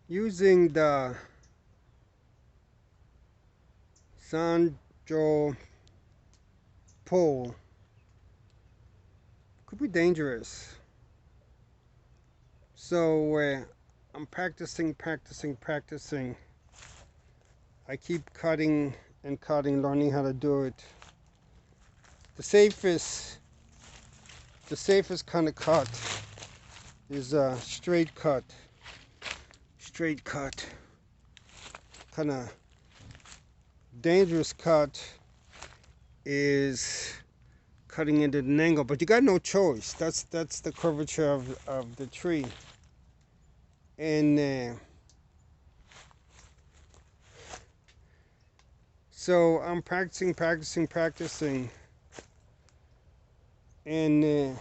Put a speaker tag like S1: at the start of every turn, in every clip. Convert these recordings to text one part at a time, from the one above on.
S1: using the Sanjo pole could be dangerous. So I'm practicing. I keep cutting and cutting, learning how to do it. The safest, the safest kind of cut is a straight cut. Straight cut. Kind of dangerous cut is cutting into an angle, but you got no choice. That's the curvature of the tree. And so I'm practicing, and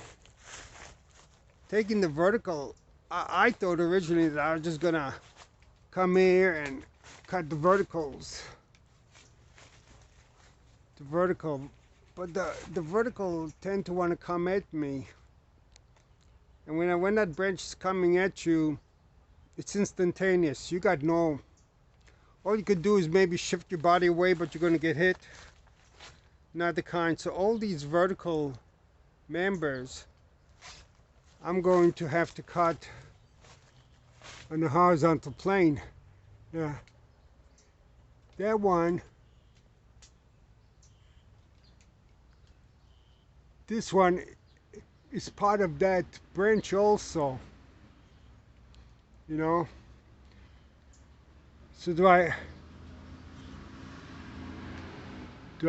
S1: taking the vertical. I thought originally that I was just gonna come here and cut the verticals, the vertical, but the vertical tend to want to come at me, and when that branch is coming at you, it's instantaneous. You got no. All you could do is maybe shift your body away, but you're going to get hit. Not the kind. So all these vertical members, I'm going to have to cut on the horizontal plane. Yeah, that one. This one is part of that branch also. You know. So do I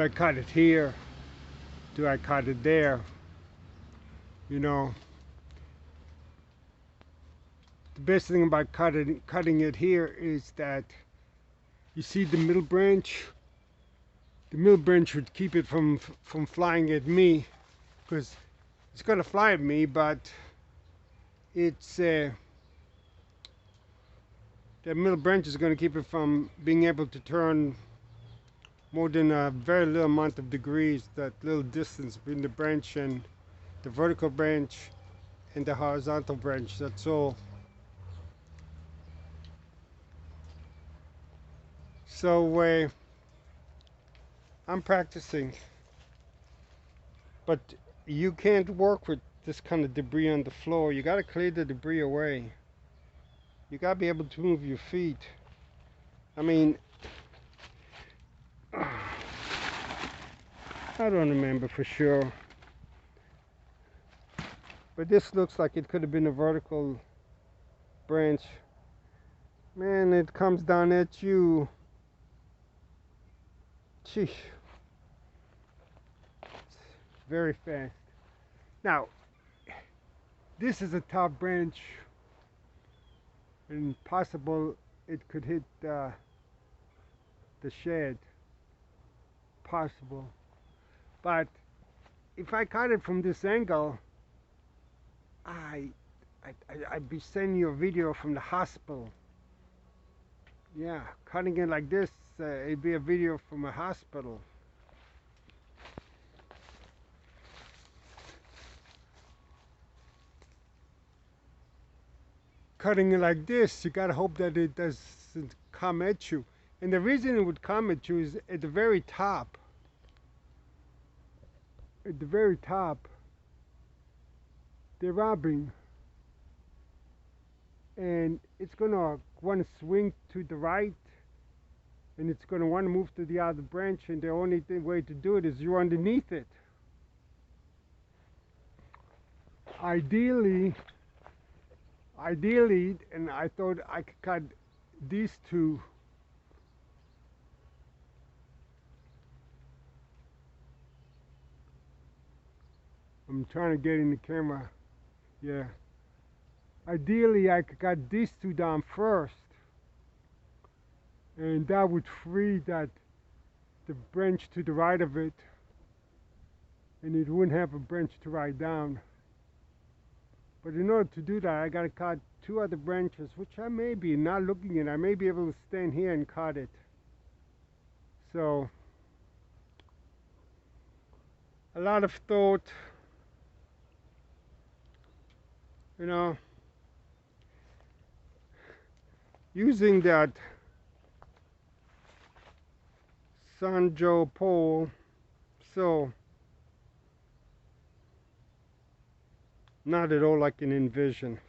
S1: cut it here? Do I cut it there? You know. The best thing about cutting it here is that you see the middle branch. The middle branch would keep it from flying at me, because it's going to fly at me, but it's that middle branch is going to keep it from being able to turn more than a very little amount of degrees, that little distance between the branch and the vertical branch and the horizontal branch. That's all. So I'm practicing, but you can't work with this kind of debris on the floor. You got to clear the debris away. You got to be able to move your feet. I mean, I don't remember for sure, but this looks like it could have been a vertical branch. Man, it comes down at you. Sheesh. Very fast. Now, this is a top branch, and possible it could hit the shed. Possible. But if I cut it from this angle, I'd be sending you a video from the hospital. Yeah, cutting it like this, it'd be a video from a hospital. Cutting it like this, you gotta hope that it doesn't come at you. And the reason it would come at you is at the very top. At the very top, they're robbing. And it's gonna want to swing to the right, and it's gonna want to move to the other branch, and the only way to do it is you're underneath it. Ideally, and I thought I could cut these two. I'm trying to get in the camera. Yeah. Ideally, I could cut these two down first, and that would free the branch to the right of it, and it wouldn't have a branch to ride down. But in order to do that, I got to cut two other branches, which I may be not looking at. I may be able to stand here and cut it. So, a lot of thought, you know. using that Sanjo pole, so not at all like an envision.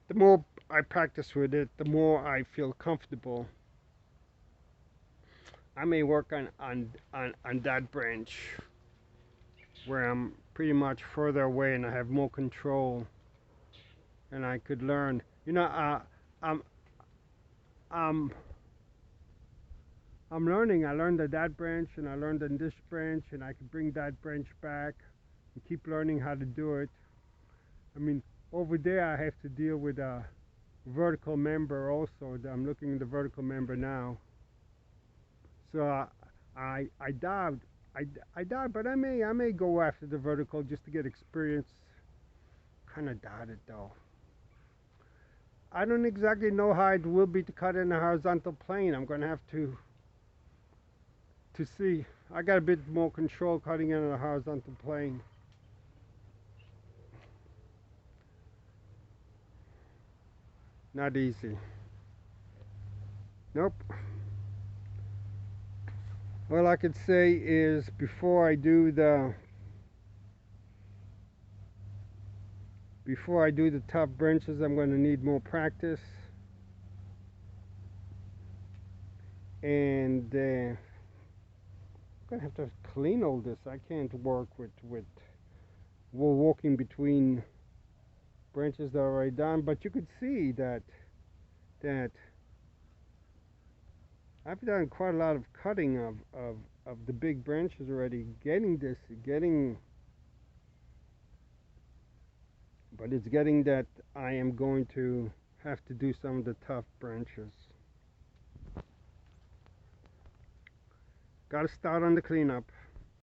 S1: The more I practice with it, the more I feel comfortable. I may work on that branch where I'm pretty much further away and I have more control, and I could learn. I'm I'm I'm learning. I learned at that branch and I learned on this branch, and I could bring that branch back and keep learning how to do it. I mean, over there I have to deal with a vertical member also. I'm looking at the vertical member now. So I doubt I doubt, but I may go after the vertical just to get experience. Kind of doubt it though. I don't exactly know how it will be to cut in a horizontal plane. I'm going to have to see. I got a bit more control cutting in a horizontal plane. Not easy. Nope. All I could say is before I do the tough branches, I'm going to need more practice, and I'm going to have to clean all this. I can't work with walking between branches that are already done, but you could see that I've done quite a lot of cutting of the big branches already, but it's getting that I am going to have to do some of the tough branches. Got to start on the cleanup.